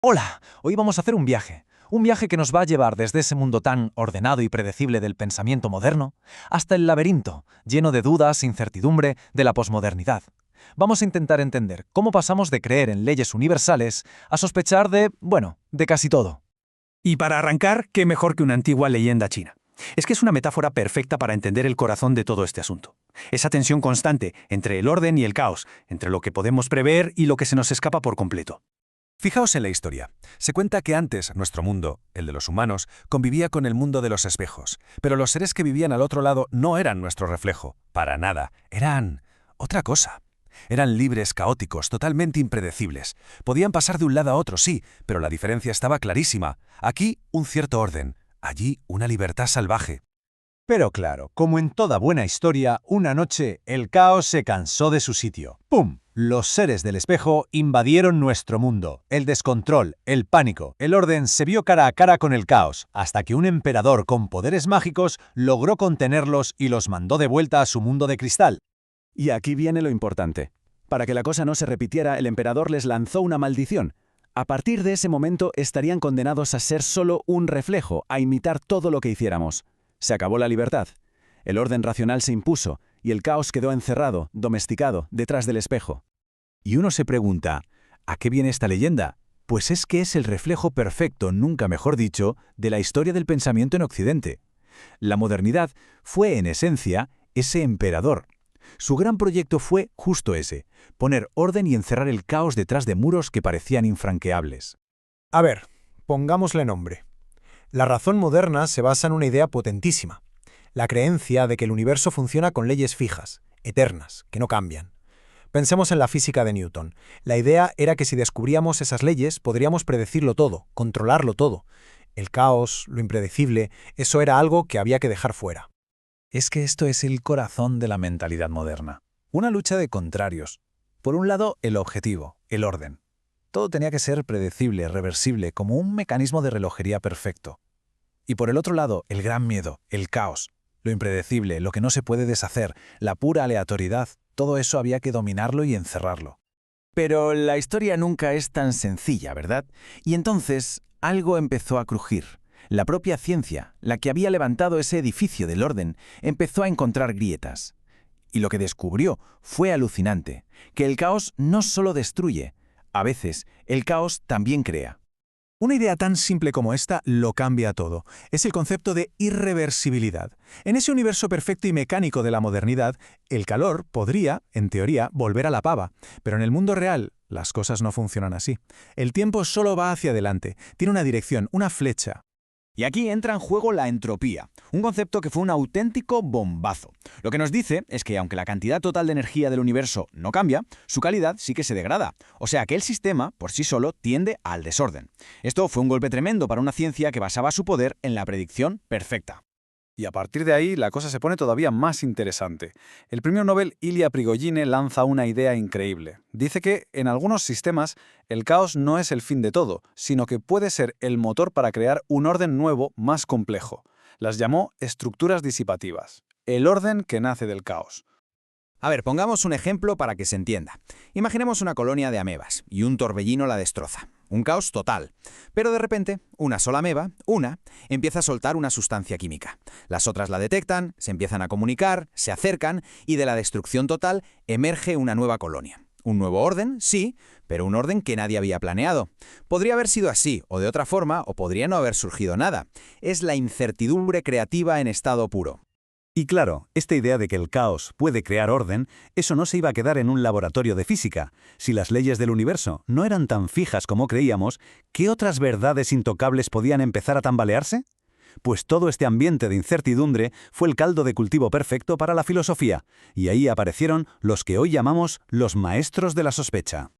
Hola, hoy vamos a hacer un viaje que nos va a llevar desde ese mundo tan ordenado y predecible del pensamiento moderno hasta el laberinto, lleno de dudas e incertidumbre de la posmodernidad. Vamos a intentar entender cómo pasamos de creer en leyes universales a sospechar de casi todo. Y para arrancar, qué mejor que una antigua leyenda china. Es que es una metáfora perfecta para entender el corazón de todo este asunto. Esa tensión constante entre el orden y el caos, entre lo que podemos prever y lo que se nos escapa por completo. Fijaos en la historia. Se cuenta que antes nuestro mundo, el de los humanos, convivía con el mundo de los espejos, pero los seres que vivían al otro lado no eran nuestro reflejo, para nada, eran otra cosa. Eran libres, caóticos, totalmente impredecibles. Podían pasar de un lado a otro, sí, pero la diferencia estaba clarísima. Aquí un cierto orden, allí una libertad salvaje. Pero claro, como en toda buena historia, una noche el caos se cansó de su sitio. ¡Pum! Los seres del espejo invadieron nuestro mundo. El descontrol, el pánico, el orden se vio cara a cara con el caos, hasta que un emperador con poderes mágicos logró contenerlos y los mandó de vuelta a su mundo de cristal. Y aquí viene lo importante. Para que la cosa no se repitiera, el emperador les lanzó una maldición. A partir de ese momento estarían condenados a ser solo un reflejo, a imitar todo lo que hiciéramos. Se acabó la libertad. El orden racional se impuso, y el caos quedó encerrado, domesticado, detrás del espejo. Y uno se pregunta, ¿a qué viene esta leyenda? Pues es que es el reflejo perfecto, nunca mejor dicho, de la historia del pensamiento en Occidente. La modernidad fue, en esencia, ese emperador. Su gran proyecto fue justo ese, poner orden y encerrar el caos detrás de muros que parecían infranqueables. A ver, pongámosle nombre. La razón moderna se basa en una idea potentísima, la creencia de que el universo funciona con leyes fijas, eternas, que no cambian. Pensemos en la física de Newton. La idea era que si descubríamos esas leyes podríamos predecirlo todo, controlarlo todo. El caos, lo impredecible, eso era algo que había que dejar fuera. Es que esto es el corazón de la mentalidad moderna. Una lucha de contrarios. Por un lado, el objetivo, el orden. Todo tenía que ser predecible, reversible, como un mecanismo de relojería perfecto. Y por el otro lado, el gran miedo, el caos. Lo impredecible, lo que no se puede deshacer, la pura aleatoriedad, todo eso había que dominarlo y encerrarlo. Pero la historia nunca es tan sencilla, ¿verdad? Y entonces algo empezó a crujir. La propia ciencia, la que había levantado ese edificio del orden, empezó a encontrar grietas. Y lo que descubrió fue alucinante, que el caos no solo destruye, a veces el caos también crea. Una idea tan simple como esta lo cambia todo. Es el concepto de irreversibilidad. En ese universo perfecto y mecánico de la modernidad, el calor podría, en teoría, volver a la pava. Pero en el mundo real, las cosas no funcionan así. El tiempo solo va hacia adelante. Tiene una dirección, una flecha. Y aquí entra en juego la entropía, un concepto que fue un auténtico bombazo. Lo que nos dice es que aunque la cantidad total de energía del universo no cambia, su calidad sí que se degrada. O sea que el sistema, por sí solo, tiende al desorden. Esto fue un golpe tremendo para una ciencia que basaba su poder en la predicción perfecta. Y a partir de ahí, la cosa se pone todavía más interesante. El premio Nobel Ilya Prigogine lanza una idea increíble. Dice que, en algunos sistemas, el caos no es el fin de todo, sino que puede ser el motor para crear un orden nuevo más complejo. Las llamó estructuras disipativas. El orden que nace del caos. A ver, pongamos un ejemplo para que se entienda. Imaginemos una colonia de amebas y un torbellino la destroza. Un caos total. Pero de repente, una sola ameba, empieza a soltar una sustancia química. Las otras la detectan, se empiezan a comunicar, se acercan y de la destrucción total emerge una nueva colonia. Un nuevo orden, sí, pero un orden que nadie había planeado. Podría haber sido así, o de otra forma, o podría no haber surgido nada. Es la incertidumbre creativa en estado puro. Y claro, esta idea de que el caos puede crear orden, eso no se iba a quedar en un laboratorio de física. Si las leyes del universo no eran tan fijas como creíamos, ¿qué otras verdades intocables podían empezar a tambalearse? Pues todo este ambiente de incertidumbre fue el caldo de cultivo perfecto para la filosofía, y ahí aparecieron los que hoy llamamos los maestros de la sospecha.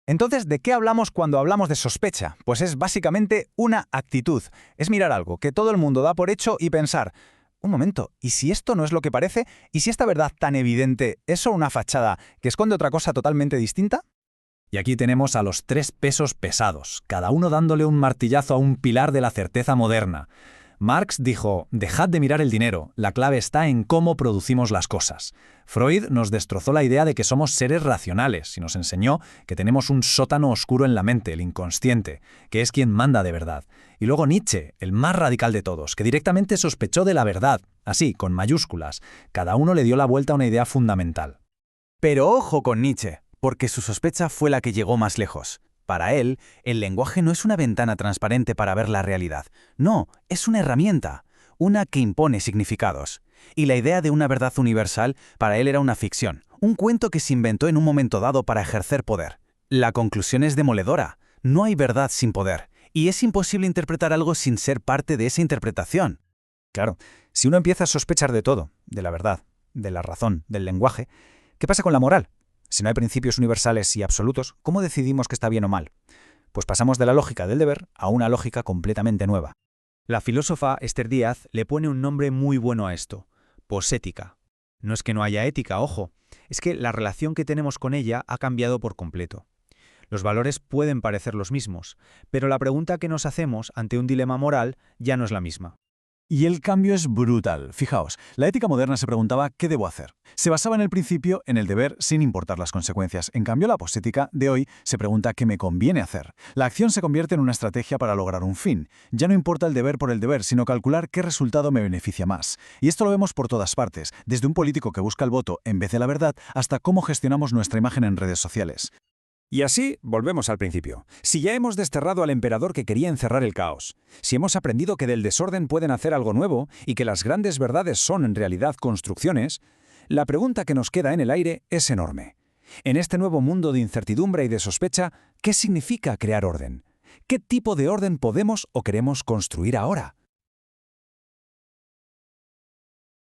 Entonces, ¿de qué hablamos cuando hablamos de sospecha? Pues es básicamente una actitud. Es mirar algo que todo el mundo da por hecho y pensar, un momento, ¿y si esto no es lo que parece? ¿Y si esta verdad tan evidente es solo una fachada que esconde otra cosa totalmente distinta? Y aquí tenemos a los tres pesos pesados, cada uno dándole un martillazo a un pilar de la certeza moderna. Marx dijo, dejad de mirar el dinero, la clave está en cómo producimos las cosas. Freud nos destrozó la idea de que somos seres racionales y nos enseñó que tenemos un sótano oscuro en la mente, el inconsciente, que es quien manda de verdad. Y luego Nietzsche, el más radical de todos, que directamente sospechó de la verdad, así, con mayúsculas. Cada uno le dio la vuelta a una idea fundamental. Pero ojo con Nietzsche, porque su sospecha fue la que llegó más lejos. Para él, el lenguaje no es una ventana transparente para ver la realidad. No, es una herramienta, una que impone significados. Y la idea de una verdad universal para él era una ficción, un cuento que se inventó en un momento dado para ejercer poder. La conclusión es demoledora. No hay verdad sin poder, y es imposible interpretar algo sin ser parte de esa interpretación. Claro, si uno empieza a sospechar de todo, de la verdad, de la razón, del lenguaje, ¿qué pasa con la moral? Si no hay principios universales y absolutos, ¿cómo decidimos que está bien o mal? Pues pasamos de la lógica del deber a una lógica completamente nueva. La filósofa Esther Díaz le pone un nombre muy bueno a esto: posética. No es que no haya ética, ojo, es que la relación que tenemos con ella ha cambiado por completo. Los valores pueden parecer los mismos, pero la pregunta que nos hacemos ante un dilema moral ya no es la misma. Y el cambio es brutal. Fijaos, la ética moderna se preguntaba ¿qué debo hacer? Se basaba en el principio, en el deber, sin importar las consecuencias. En cambio, la posética de hoy se pregunta ¿qué me conviene hacer? La acción se convierte en una estrategia para lograr un fin. Ya no importa el deber por el deber, sino calcular qué resultado me beneficia más. Y esto lo vemos por todas partes, desde un político que busca el voto en vez de la verdad, hasta cómo gestionamos nuestra imagen en redes sociales. Y así, volvemos al principio. Si ya hemos desterrado al emperador que quería encerrar el caos, si hemos aprendido que del desorden pueden hacer algo nuevo y que las grandes verdades son en realidad construcciones, la pregunta que nos queda en el aire es enorme. En este nuevo mundo de incertidumbre y de sospecha, ¿qué significa crear orden? ¿Qué tipo de orden podemos o queremos construir ahora?